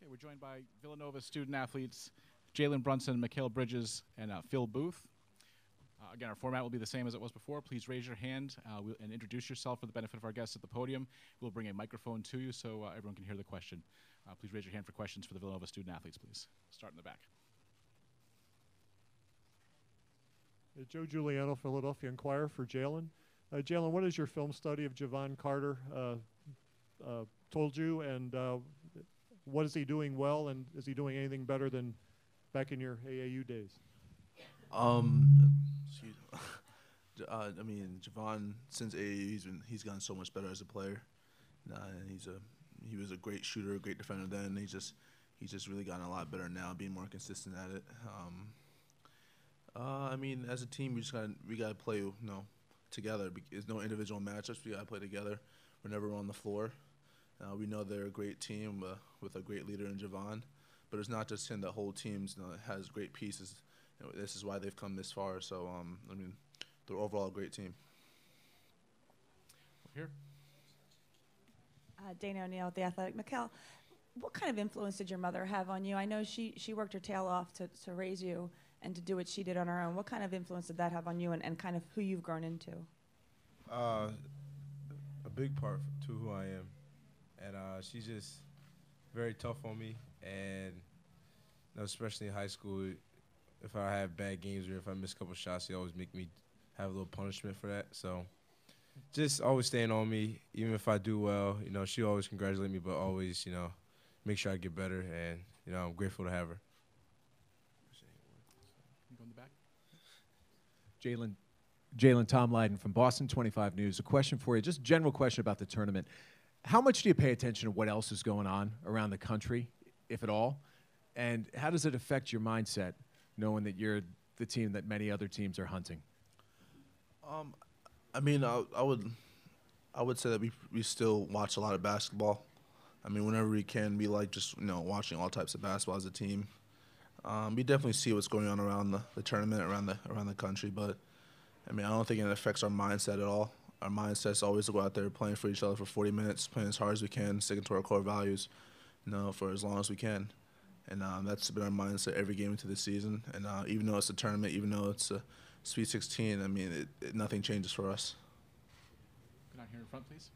We're joined by Villanova student athletes Jalen Brunson, Mikhail Bridges, and Phil Booth. Again, our format will be the same as it was before. Please raise your hand and introduce yourself for the benefit of our guests at the podium. We'll bring a microphone to you so everyone can hear the question. Please raise your hand for questions for the Villanova student athletes, please. Start in the back. Joe Giuliano, Philadelphia Inquirer for Jalen. Jalen, what has your film study of Javon Carter told you, and what is he doing well, and is he doing anything better than back in your AAU days? I mean, Javon, since AAU, he's gotten so much better as a player. And he was a great shooter, a great defender then. He's just really gotten a lot better now, being more consistent at it. I mean, as a team, we gotta play, together. There's no individual matchups. We gotta play together whenever we're on the floor. We know they're a great team with a great leader in Javon, but it's not just him. The whole team has great pieces. This is why they've come this far. So, I mean, they're overall a great team. Here. Dana O'Neill with The Athletic. Mikhail, what kind of influence did your mother have on you? I know she worked her tail off to raise you and to do what she did on her own. What kind of influence did that have on you and kind of who you've grown into? A big part to who I am. And she's just very tough on me. And especially in high school, if I have bad games or if I miss a couple shots, she always make me have a little punishment for that. So just always staying on me. Even if I do well, she always congratulate me, but always, make sure I get better. And, I'm grateful to have her. Go in the back. Jalen, Tom Lydon from Boston 25 News. A question for you, just a general question about the tournament. How much do you pay attention to what else is going on around the country, if at all? And how does it affect your mindset, knowing that you're the team that many other teams are hunting? I mean, I would say that we still watch a lot of basketball. I mean, whenever we can, we like just watching all types of basketball as a team. We definitely see what's going on around the tournament, around the country, but I mean, I don't think it affects our mindset at all. Our mindset is always to go out there playing for each other for 40 minutes, playing as hard as we can, sticking to our core values, for as long as we can. And that's been our mindset every game into the season. And even though it's a tournament, even though it's a Sweet 16, I mean, nothing changes for us. Go down here in front, please.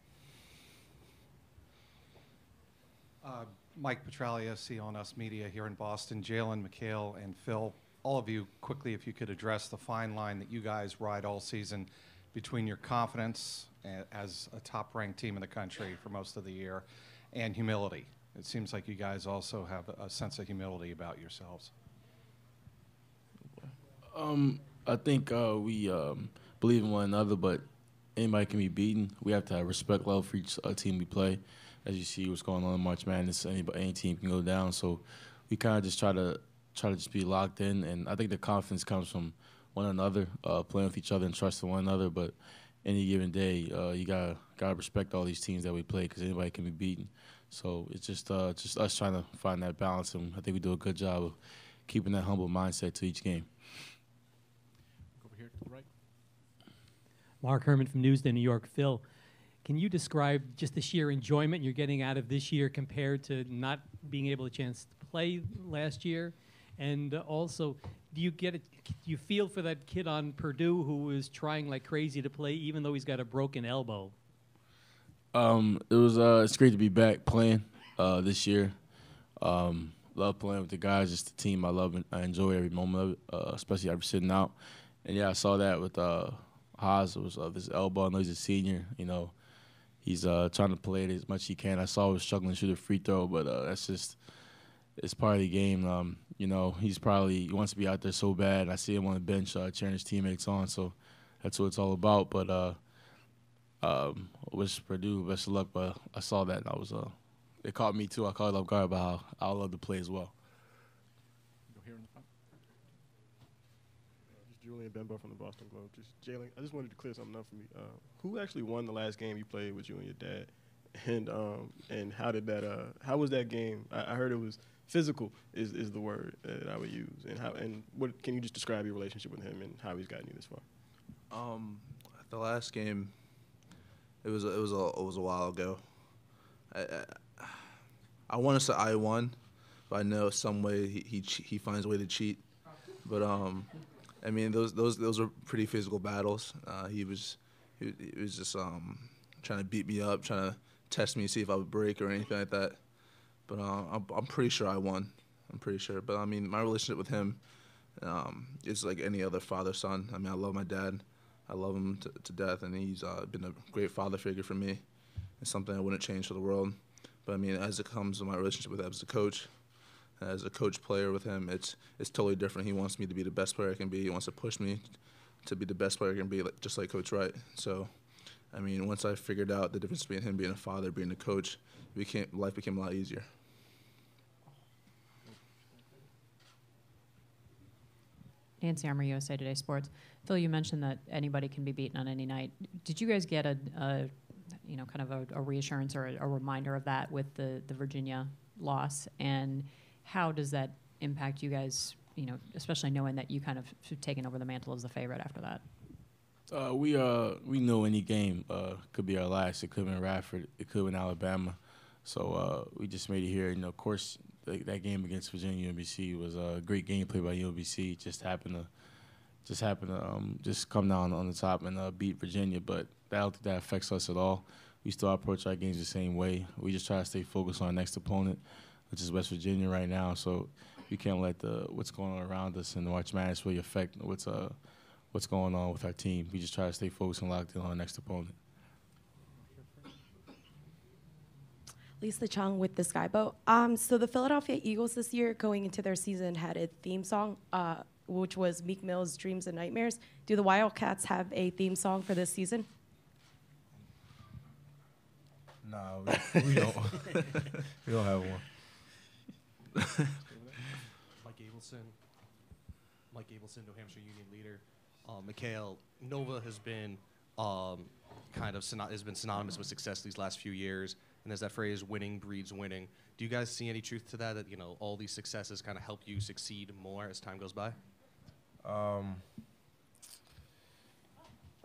Mike Petralia, CLNS Media here in Boston. Jalen, Mikhail, and Phil, all of you, quickly, if you could address the fine line that you guys ride all season between your confidence as a top-ranked team in the country for most of the year and humility. It seems like you guys also have a sense of humility about yourselves. I think we believe in one another, but anybody can be beaten. We have to have respect level for each team we play. As you see what's going on in March Madness, any team can go down. So we kind of just try to just be locked in, and I think the confidence comes from one another, playing with each other and trusting one another. But any given day, you gotta respect all these teams that we play because anybody can be beaten. So it's just us trying to find that balance, and I think we do a good job of keeping that humble mindset to each game. Over here to the right. Mark Herman from Newsday, New York. Phil, can you describe just the sheer enjoyment you're getting out of this year compared to not being able to chance to play last year? And also, do you feel for that kid on Purdue who is trying like crazy to play even though he's got a broken elbow? It's great to be back playing this year. Love playing with the guys, just the team. I enjoy every moment of it, especially after sitting out. And yeah, I saw that with Haas. It was this elbow. I know he's a senior. He's trying to play it as much as he can. I saw he was struggling to shoot a free throw, but it's part of the game. He wants to be out there so bad. I see him on the bench cheering his teammates on, so that's what it's all about. But I wish Purdue best of luck, but I saw that, and it caught me too. I caught it off guard about how I love to play as well. Go here in the front. Just Julian Bembo from the Boston Globe. Just Jalen, I just wanted to clear something up for me. Who actually won the last game you played with you and your dad? And how did that? How was that game? I heard it was physical is the word that I would use. And what can you just describe your relationship with him and how he's gotten you this far? The last game, it was a while ago. I want to say I won, but I know some way he finds a way to cheat. But I mean, those are pretty physical battles. He was just trying to beat me up, trying to test me, see if I would break or anything like that. But I'm pretty sure I won. I'm pretty sure. But I mean, my relationship with him is like any other father-son. I mean, I love my dad. I love him to death, and he's been a great father figure for me. It's something I wouldn't change for the world. But I mean, as it comes to my relationship with him as a coach player with him, it's totally different. He wants me to be the best player I can be. He wants to push me to be the best player I can be, just like Coach Wright. So, I mean, once I figured out the difference between him being a father, being a coach, life became a lot easier. Nancy Armour, USA Today Sports. Phil, you mentioned that anybody can be beaten on any night. Did you guys get a reassurance or a reminder of that with the Virginia loss? And how does that impact you guys, especially knowing that you kind of taken over the mantle as the favorite after that? We know any game could be our last. It could have been Radford. It could have been Alabama. So we just made it here. Of course, that game against Virginia UMBC was a great game played by UMBC. Just happened to come down on the top and beat Virginia. But I don't think that affects us at all. We still approach our games the same way. We just try to stay focused on our next opponent, which is West Virginia right now. So we can't let what's going on around us and March Madness really affect what's going on with our team. We just try to stay focused and locked in on our next opponent. Lisa Chung with the Skyboat. So the Philadelphia Eagles this year, going into their season, had a theme song, which was Meek Mill's Dreams and Nightmares. Do the Wildcats have a theme song for this season? No, we don't. We don't have one. Mike Abelson, New Hampshire Union leader. Mikhail, Nova has been has been synonymous with success these last few years, and there's that phrase "winning breeds winning." Do you guys see any truth to that? That all these successes kind of help you succeed more as time goes by. I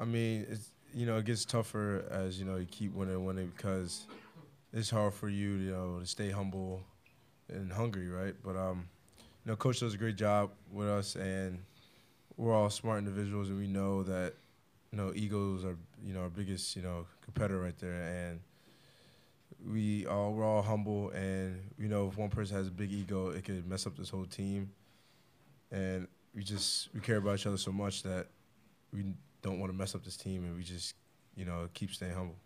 mean, it gets tougher as you keep winning because it's hard for you to stay humble and hungry, right? But Coach does a great job with us, and we're all smart individuals, and we know that egos are our biggest competitor right there, and we're all humble, and if one person has a big ego, it could mess up this whole team, and we care about each other so much that we don't want to mess up this team, and we just keep staying humble.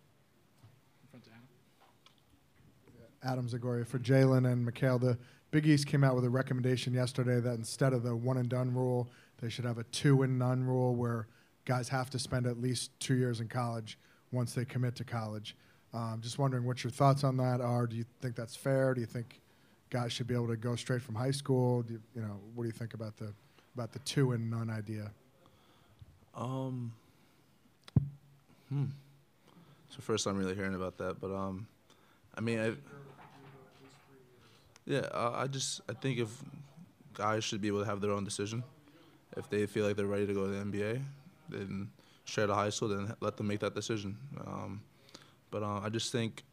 Adam Zagoria for Jalen and Mikhail. The Big East came out with a recommendation yesterday that instead of the one-and-done rule, they should have a two-and-none rule where guys have to spend at least 2 years in college once they commit to college. Just wondering what your thoughts on that are. Do you think that's fair? Do you think guys should be able to go straight from high school? What do you think about the two-and-none idea? It's the first time really hearing about that, but I mean, I think if guys should be able to have their own decision. If they feel like they're ready to go to the NBA, then straight out of high school, then let them make that decision. But I just think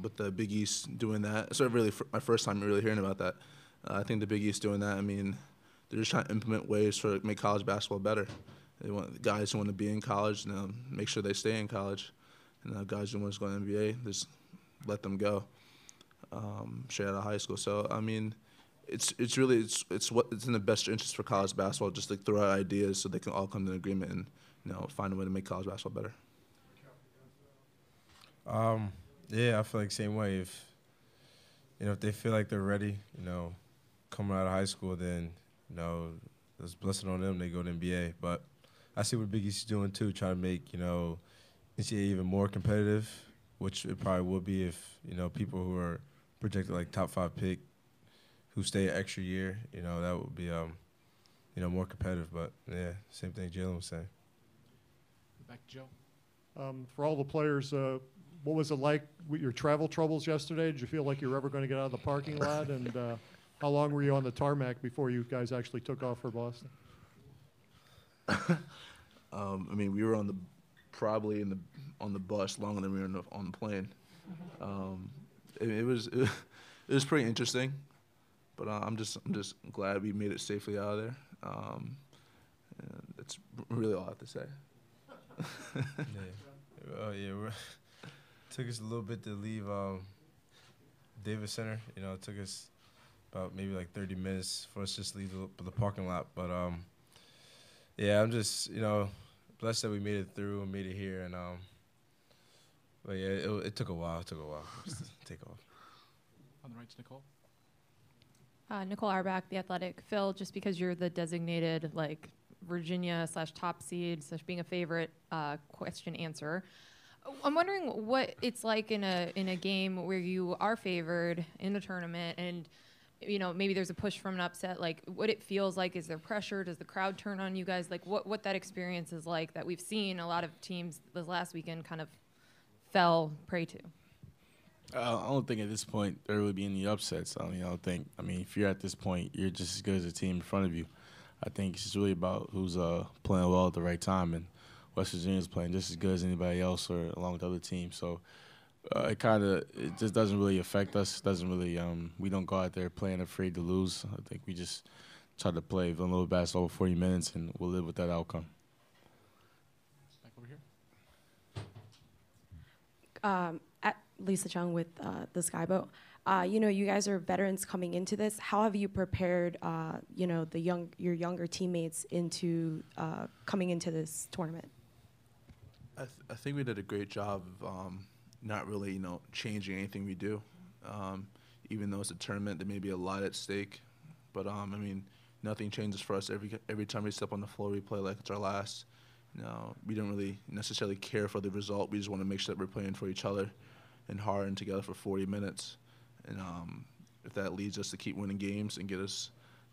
with the Big East doing that, it's really my first time really hearing about that. I think the Big East doing that, I mean, they're just trying to implement ways to make college basketball better. They want guys who want to be in college, make sure they stay in college. And guys who want to go to the NBA, just let them go straight out of high school. So, I mean, it's really it's in the best interest for college basketball just to throw out ideas so they can all come to an agreement and find a way to make college basketball better. Yeah, I feel like the same way. If they feel like they're ready, coming out of high school, then it's blessed on them. They go to the NBA. But I see what Big East is doing too, trying to make NCAA even more competitive, which it probably will be if people who are projected like top 5 pick who stay an extra year, that would be more competitive. But yeah, same thing Jalen was saying. Back to Joe. For all the players, what was it like with your travel troubles yesterday? Did you feel like you were ever going to get out of the parking lot? And how long were you on the tarmac before you guys actually took off for Boston? I mean, we were on the bus longer than we were on the plane. It it was pretty interesting, but I'm just glad we made it safely out of there. And that's really all I have to say. Took us a little bit to leave Davis Center. You know, it took us about maybe like 30 minutes for us just to leave the parking lot. But yeah, I'm just blessed that we made it through and made it here. And but yeah, it took a while. It took a while for us to take off. On the right's Nicole. Nicole Arbach, The Athletic. Phil, just because you're the designated like Virginia/top seed / being a favorite question answer, I'm wondering what it's like in a game where you are favored in a tournament and maybe there's a push from an upset, like what it feels like. Is there pressure? Does the crowd turn on you guys? Like what that experience is like that we've seen a lot of teams this last weekend kind of fell prey to. I don't think at this point there would be any upsets. I don't think. I mean, if you're at this point, you're just as good as the team in front of you. I think it's just really about who's playing well at the right time, and West Virginia's playing just as good as anybody else or along with other teams. So it just doesn't really affect us. Doesn't really. We don't go out there playing afraid to lose. I think we just try to play Villanova basketball over 40 minutes, and we'll live with that outcome. Back over here. At Lisa Chung with the Skyboat. You guys are veterans coming into this. How have you prepared, your younger teammates into coming into this tournament? I think we did a great job of not really, changing anything we do. Even though it's a tournament, there may be a lot at stake. But, nothing changes for us. Every time we step on the floor, we play like it's our last. We don't really necessarily care for the result. We just want to make sure that we're playing for each other and hard and together for 40 minutes. And if that leads us to keep winning games and get us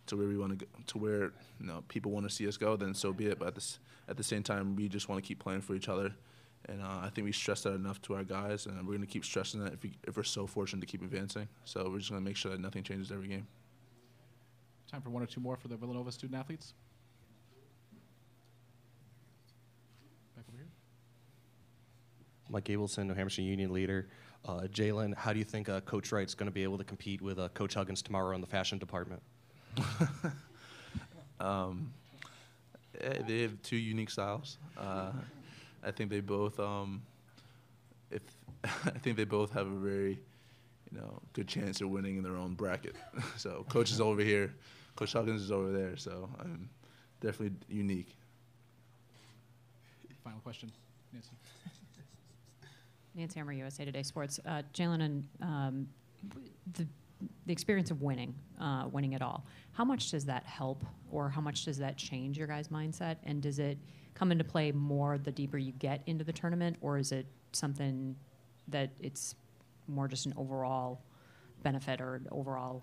to where we want to go, to where people want to see us go, then so be it. But at the same time, we just want to keep playing for each other. And I think we stress that enough to our guys, and we're going to keep stressing that if we're so fortunate to keep advancing. So we're just going to make sure that nothing changes every game. Time for one or two more for the Villanova student athletes. Back over here. Mike Abelson, New Hampshire Union leader. Jalen, how do you think Coach Wright's going to be able to compete with Coach Huggins tomorrow in the fashion department? They have two unique styles. I think they both, I think they both have a very, good chance of winning in their own bracket. So Coach is over here, Coach Huggins is over there. So I'm definitely unique. Final question, Nancy. Nancy Armour, USA Today Sports. Jalen, and the experience of winning it all, how much does that help, or how much does that change your guys' mindset? And does it come into play more the deeper you get into the tournament, or is it something that it's more just an overall benefit or an overall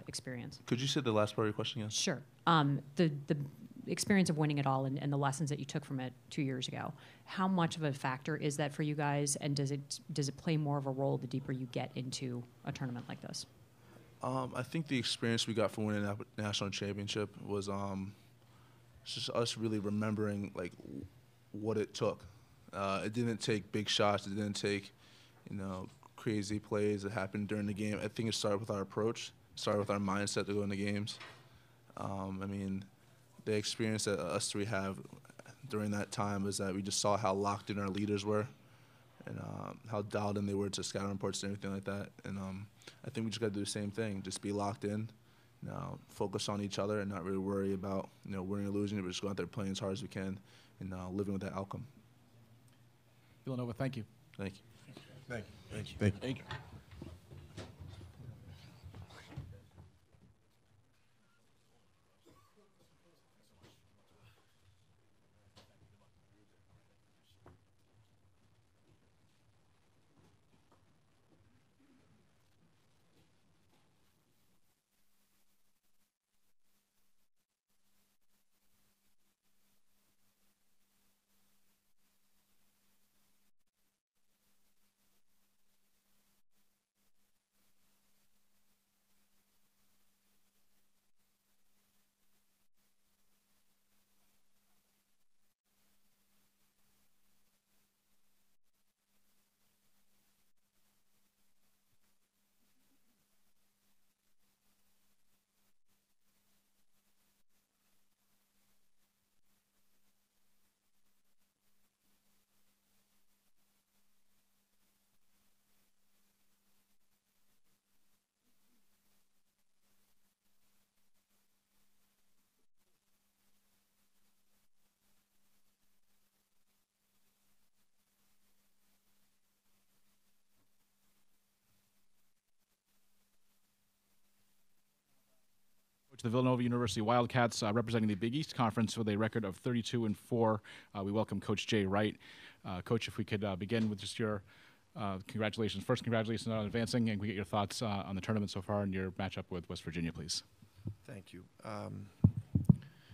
experience? Could you say the last part of your question again? Sure. The experience of winning it all and the lessons that you took from it 2 years ago, how much of a factor is that for you guys, and does it play more of a role the deeper you get into a tournament like this? I think the experience we got from winning that national championship was just us really remembering what it took. It didn't take big shots. It didn't take crazy plays that happened during the game. I think it started with our approach. It started with our mindset to go into games. The experience that us three have during that time was that we just saw how locked in our leaders were and how dialed in they were to scouting reports and everything like that. And I think we just got to do the same thing, just be locked in, focus on each other and not really worry about winning or losing, but just go out there playing as hard as we can and living with that outcome. Villanova, thank you. Thank you. Thank you. Thank you. Thank you. Thank you. To the Villanova University Wildcats, representing the Big East Conference with a record of 32-4. We welcome Coach Jay Wright. Coach, if we could begin with just your congratulations. First, congratulations on advancing, and we get your thoughts on the tournament so far and your matchup with West Virginia, please. Thank you.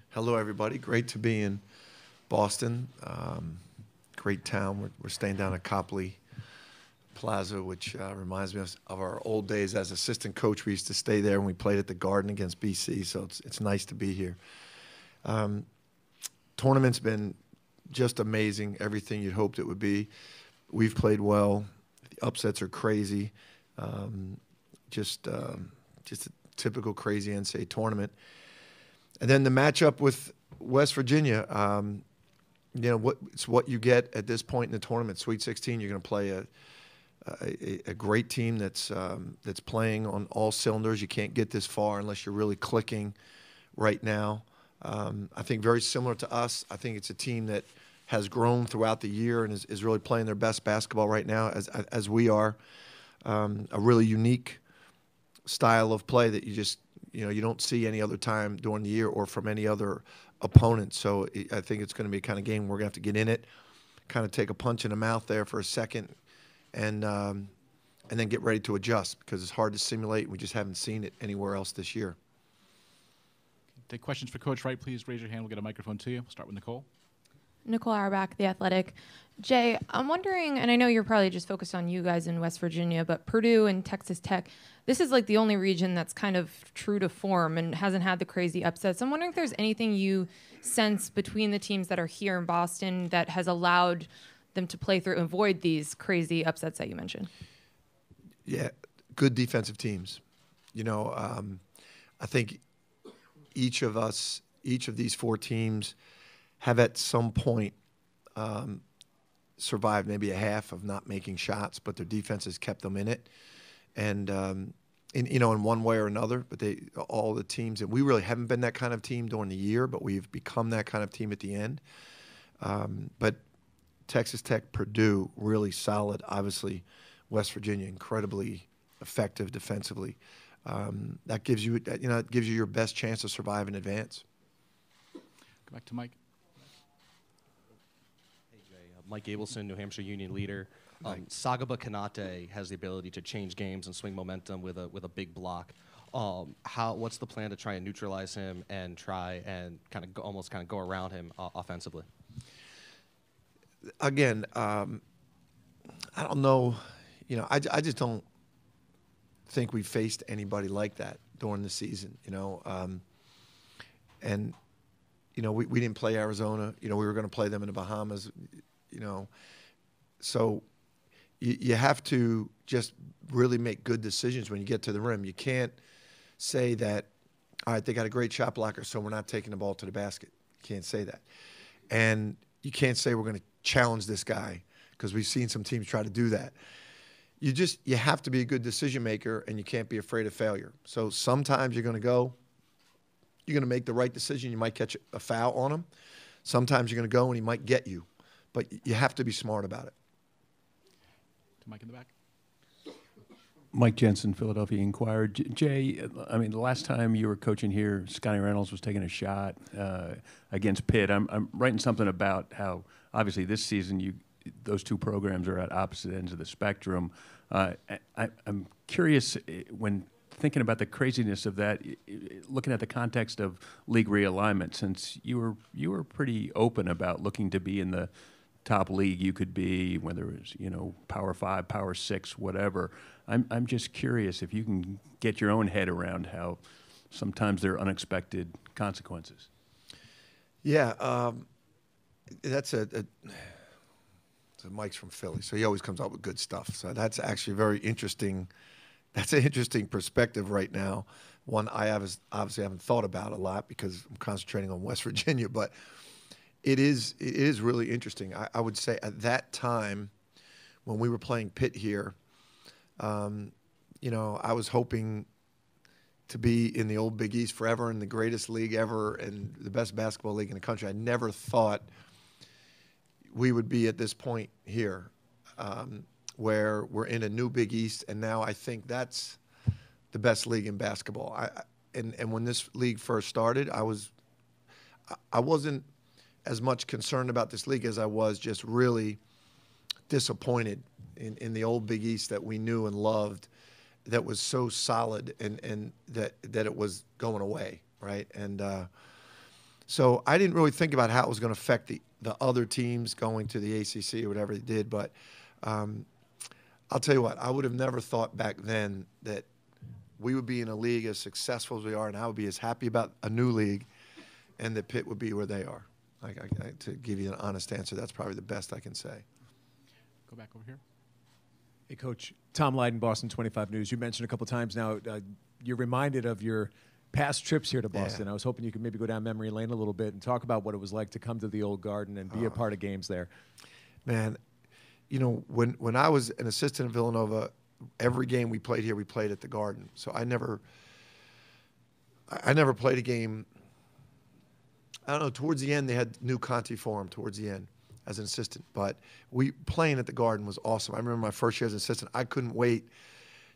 Hello, everybody. Great to be in Boston. Great town. We're staying down at Copley Plaza, which reminds me of our old days as assistant coach. We used to stay there when we played at the Garden against BC, so it's nice to be here. Tournament's been just amazing, everything you'd hoped it would be. We've played well. The upsets are crazy. Just a typical crazy NCAA tournament. And then the matchup with West Virginia, it's what you get at this point in the tournament. Sweet 16, you're going to play a great team that's playing on all cylinders. You can't get this far unless you're really clicking right now. I think very similar to us. I think it's a team that has grown throughout the year and is really playing their best basketball right now, as we are. A really unique style of play that you don't see any other time during the year or from any other opponent. So I think it's going to be a kind of game we're going to have to get in it, kind of take a punch in the mouth there for a second, and then get ready to adjust because it's hard to simulate. We just haven't seen it anywhere else this year. Take questions for Coach Wright, please. Raise your hand. We'll get a microphone to you. We'll start with Nicole. Nicole Auerbach, The Athletic. Jay, I'm wondering, and I know you're probably just focused on you guys in West Virginia, but Purdue and Texas Tech, this is like the only region that's kind of true to form and hasn't had the crazy upsets. I'm wondering if there's anything you sense between the teams that are here in Boston that has allowed them to play through and avoid these crazy upsets that you mentioned. Yeah, good defensive teams. I think each of these four teams have at some point survived maybe a half of not making shots, but their defense has kept them in it. And, in one way or another, but all the teams, and we really haven't been that kind of team during the year, but we've become that kind of team at the end. But Texas Tech, Purdue, really solid. Obviously, West Virginia, incredibly effective defensively. That gives you, it gives you your best chance to survive in advance. Go back to Mike. Hey, Jay. Mike Abelson, New Hampshire Union leader. Sagaba Kanate has the ability to change games and swing momentum with a big block. What's the plan to try and neutralize him and try and almost go around him offensively? Again, I don't know. I just don't think we faced anybody like that during the season. And we didn't play Arizona. We were going to play them in the Bahamas. So you have to just really make good decisions when you get to the rim. You can't say that, all right, they got a great shot blocker, so we're not taking the ball to the basket. You can't say that. And you can't say we're going to challenge this guy because we've seen some teams try to do that. You have to be a good decision maker, and you can't be afraid of failure. So sometimes you're going to make the right decision. You might catch a foul on him. Sometimes you're going to go and he might get you. But you have to be smart about it. To Mike in the back. Mike Jensen, Philadelphia Inquirer. Jay, the last time you were coaching here, Scotty Reynolds was taking a shot against Pitt. I'm writing something about how, obviously, this season those two programs are at opposite ends of the spectrum. I'm curious, when thinking about the craziness of that, looking at the context of league realignment, since you were pretty open about looking to be in the top league you could be, whether it's Power 5, Power 6, whatever. I'm just curious if you can get your own head around how sometimes there are unexpected consequences. Yeah, so Mike's from Philly, so he always comes up with good stuff. So that's actually very interesting. That's an interesting perspective right now. One I obviously haven't thought about a lot because I'm concentrating on West Virginia, but it is really interesting. I would say at that time when we were playing Pitt here, I was hoping to be in the old Big East forever and the greatest league ever and the best basketball league in the country. I never thought we would be at this point here where we're in a new Big East, and now I think that's the best league in basketball. and when this league first started, I wasn't as much concerned about this league as I was just really disappointed in the old Big East that we knew and loved, that was so solid, and that it was going away, right? And so I didn't really think about how it was going to affect the other teams going to the ACC or whatever they did. But I'll tell you what, I would have never thought back then that we would be in a league as successful as we are, and I would be as happy about a new league, and that Pitt would be where they are. To give you an honest answer, that's probably the best I can say. Go back over here. Hey, Coach. Tom Lydon, Boston 25 News. You mentioned a couple times now you're reminded of your past trips here to Boston. Yeah. I was hoping you could maybe go down memory lane a little bit and talk about what it was like to come to the old Garden and be a part of games there. Man, you know, when I was an assistant at Villanova, every game we played here, we played at the Garden. So I never played a game. I don't know, towards the end, they had new Conti Forum towards the end as an assistant. But playing at the Garden was awesome. I remember my first year as an assistant, I couldn't wait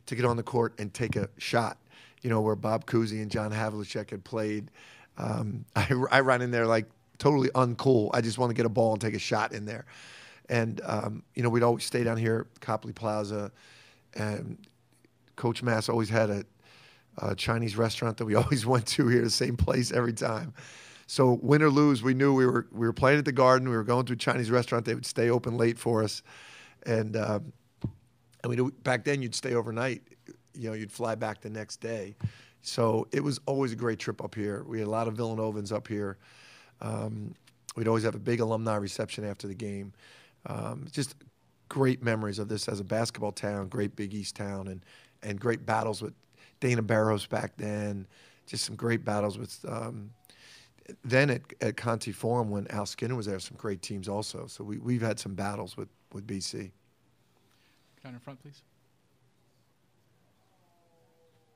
to get on the court and take a shot, you know, where Bob Cousy and John Havlicek had played. I ran in there like totally uncool. I just want to get a ball and take a shot in there. And, you know, we'd always stay down here at Copley Plaza. And Coach Mass always had a Chinese restaurant that we always went to here, the same place every time. So win or lose, we knew we were playing at the Garden. We were going to a Chinese restaurant. They would stay open late for us, and back then you'd stay overnight. You know, you'd fly back the next day. So it was always a great trip up here. We had a lot of Villanovans up here. We'd always have a big alumni reception after the game. Just great memories of this as a basketball town, great Big East town, and great battles with Dana Barros back then. Just some great battles with. Then at Conti Forum, when Al Skinner was there, some great teams also. So we've had some battles with BC. Down in front, please.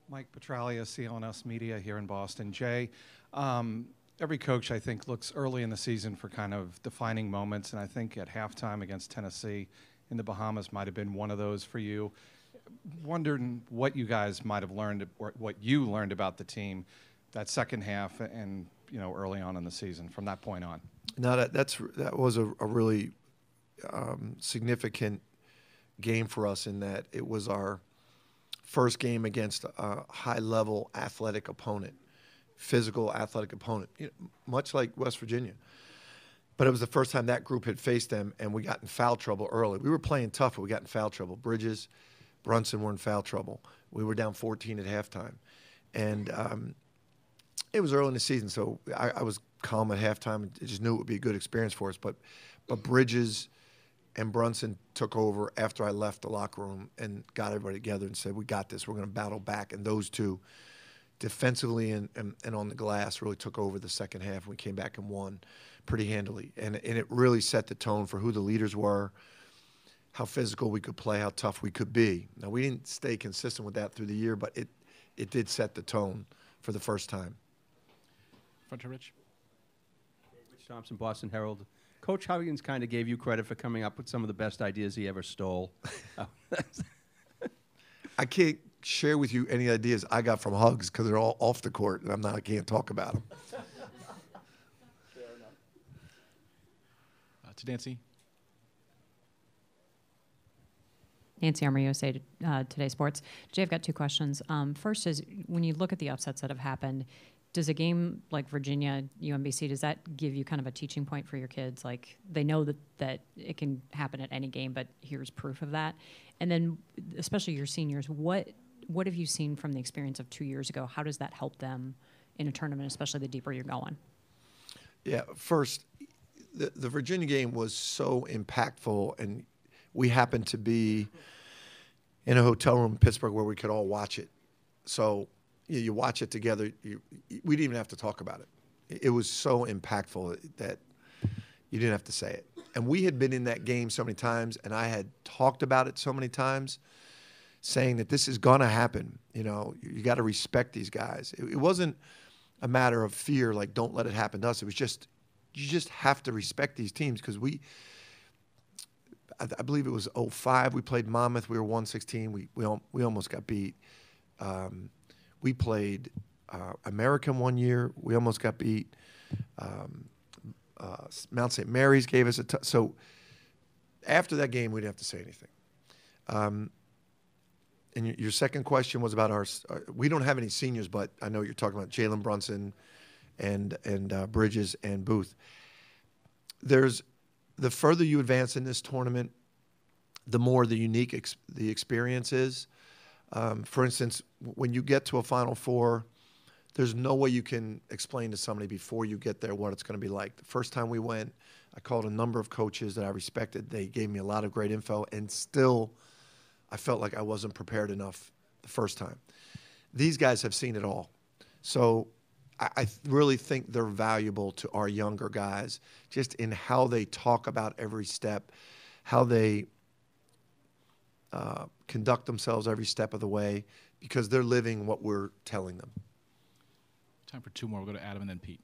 Mike Petralia, CLNS Media here in Boston. Jay, every coach, I think, looks early in the season for kind of defining moments, and I think at halftime against Tennessee in the Bahamas might have been one of those for you. Wondering what you guys might have learned, or what you learned about the team that second half and, you know, early on in the season from that point on. No, that was a really significant game for us in that it was our first game against a high-level athletic opponent, physical athletic opponent, you know, much like West Virginia. But it was the first time that group had faced them, and we got in foul trouble early. We were playing tough, but we got in foul trouble. Bridges, Brunson were in foul trouble. We were down 14 at halftime. And it was early in the season, so I was calm at halftime. I just knew it would be a good experience for us. But Bridges and Brunson took over after I left the locker room and got everybody together and said, we got this. We're going to battle back. And those two, defensively and on the glass, really took over the second half. We came back and won pretty handily. And it really set the tone for who the leaders were, how physical we could play, how tough we could be. Now, we didn't stay consistent with that through the year, but it did set the tone for the first time. Front to Rich. Rich Thompson, Boston Herald. Coach Huggins kind of gave you credit for coming up with some of the best ideas he ever stole. I can't share with you any ideas I got from Hugs because they're all off the court, and I can't talk about them. To Nancy. Nancy Armour, Today Sports. Jay, I've got two questions. First is, when you look at the upsets that have happened, does a game like Virginia, UMBC, does that give you kind of a teaching point for your kids? Like, they know that it can happen at any game, but here's proof of that. And then, especially your seniors, what have you seen from the experience of 2 years ago? How does that help them in a tournament, especially the deeper you're going? Yeah, first, the Virginia game was so impactful, and we happened to be in a hotel room in Pittsburgh where we could all watch it. So you watch it together. We didn't even have to talk about it. It was so impactful that you didn't have to say it. And we had been in that game so many times, and I had talked about it so many times, saying that this is going to happen. You know, you got to respect these guys. It wasn't a matter of fear, like don't let it happen to us. It was just, you just have to respect these teams because I believe it was 05. We played Monmouth. We were 116. We almost got beat. We played American one year. We almost got beat. Mount St. Mary's gave us so after that game, we didn't have to say anything. And your second question was about we don't have any seniors, but I know you're talking about Jalen Brunson and Bridges and Booth. The further you advance in this tournament, the more the unique the experience is. For instance, when you get to a Final Four, there's no way you can explain to somebody before you get there what it's going to be like. The first time we went, I called a number of coaches that I respected. They gave me a lot of great info, and still I felt like I wasn't prepared enough the first time. These guys have seen it all. So I really think they're valuable to our younger guys just in how they talk about every step, how they conduct themselves every step of the way, because they're living what we're telling them. Time for two more. We'll go to Adam and then Pete.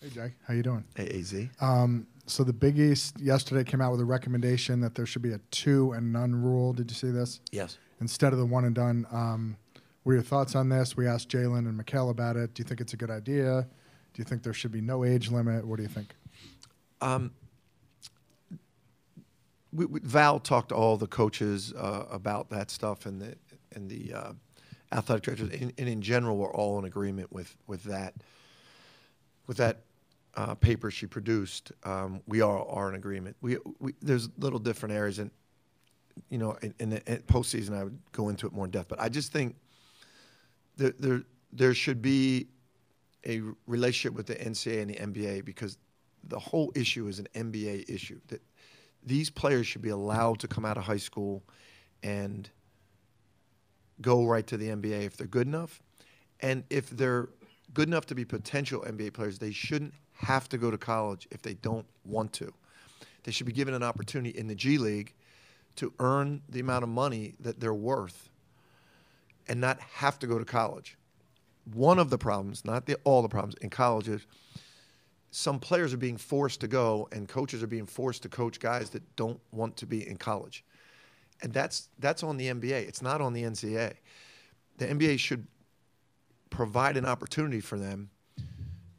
Hey, Jay. How you doing? Hey, AZ. So the Big East yesterday came out with a recommendation that there should be a 2-and-none rule. Did you see this? Yes. Instead of the 1-and-done. What are your thoughts on this? We asked Jalen and Mikal about it. Do you think it's a good idea? Do you think there should be no age limit? What do you think? Val talked to all the coaches about that stuff, and the athletic directors, and in general, we're all in agreement with that. With that paper she produced, we are in agreement. There's little different areas, and in the postseason I would go into it more in depth. But I just think there should be a relationship with the NCAA and the NBA, because the whole issue is an NBA issue. That these players should be allowed to come out of high school and go right to the NBA if they're good enough. And if they're good enough to be potential NBA players, they shouldn't have to go to college if they don't want to. They should be given an opportunity in the G League to earn the amount of money that they're worth and not have to go to college. One of the problems, not all the problems, in college is some players are being forced to go, and coaches are being forced to coach guys that don't want to be in college. And that's on the NBA. It's not on the NCAA. The NBA should provide an opportunity for them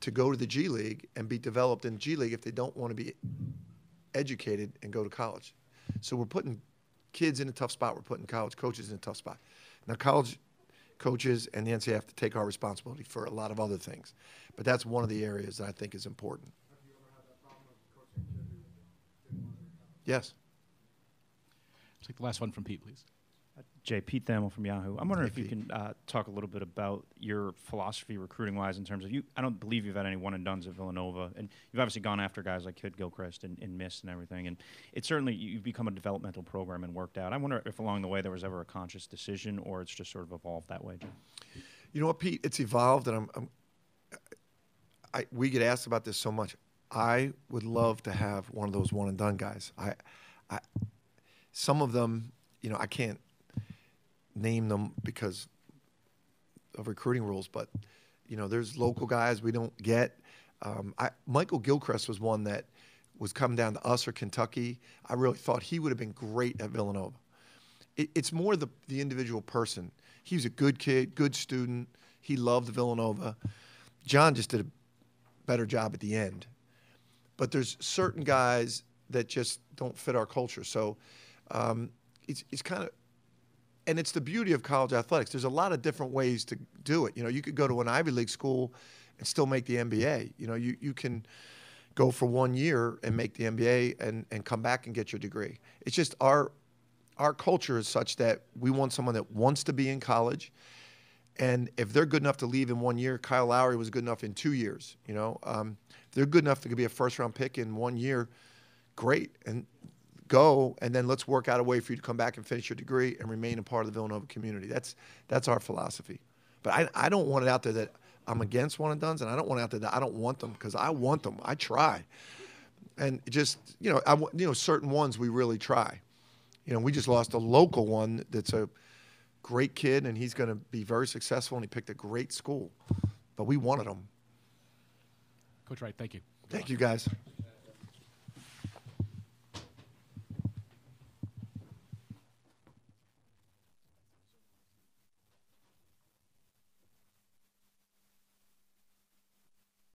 to go to the G League and be developed in G League if they don't want to be educated and go to college. So we're putting kids in a tough spot. We're putting college coaches in a tough spot. Now, college coaches and the NCAA have to take our responsibility for a lot of other things. But that's one of the areas that I think is important. Yes. Take the last one from Pete, please. Jay, Pete Thamel from Yahoo. I'm wondering if you can talk a little bit about your philosophy recruiting-wise in terms of I don't believe you've had any one-and-dones at Villanova, and you've obviously gone after guys like Kid Gilchrist and Mist and everything, and it's certainly you've become a developmental program and worked out. I wonder if along the way there was ever a conscious decision, or it's just sort of evolved that way, Jay. You know what, Pete? It's evolved, and we get asked about this so much. I would love to have one of those one-and-done guys. Some of them, I can't name them because of recruiting rules, but there's local guys we don't get. Michael Gilchrist was one that was coming down to us or Kentucky. I really thought he would have been great at Villanova. It's more the individual person. He was a good kid, good student. He loved Villanova. John just did a better job at the end. But there's certain guys that just don't fit our culture. So it's kind of, and it's the beauty of college athletics. There's a lot of different ways to do it. You could go to an Ivy League school and still make the NBA. You can go for 1 year and make the NBA and come back and get your degree. It's just our culture is such that we want someone that wants to be in college. And if they're good enough to leave in 1 year, Kyle Lowry was good enough in 2 years. If they're good enough to be a first-round pick in 1 year, great. And go, and then let's work out a way for you to come back and finish your degree and remain a part of the Villanova community. That's our philosophy. But I don't want it out there that I'm against one-and-dones, and I don't want it out there that I don't want them, because I want them. I try. And just, certain ones we really try. We just lost a local one that's a great kid, and he's going to be very successful, and he picked a great school. But we wanted him. Coach Wright, thank you. Thank you, guys.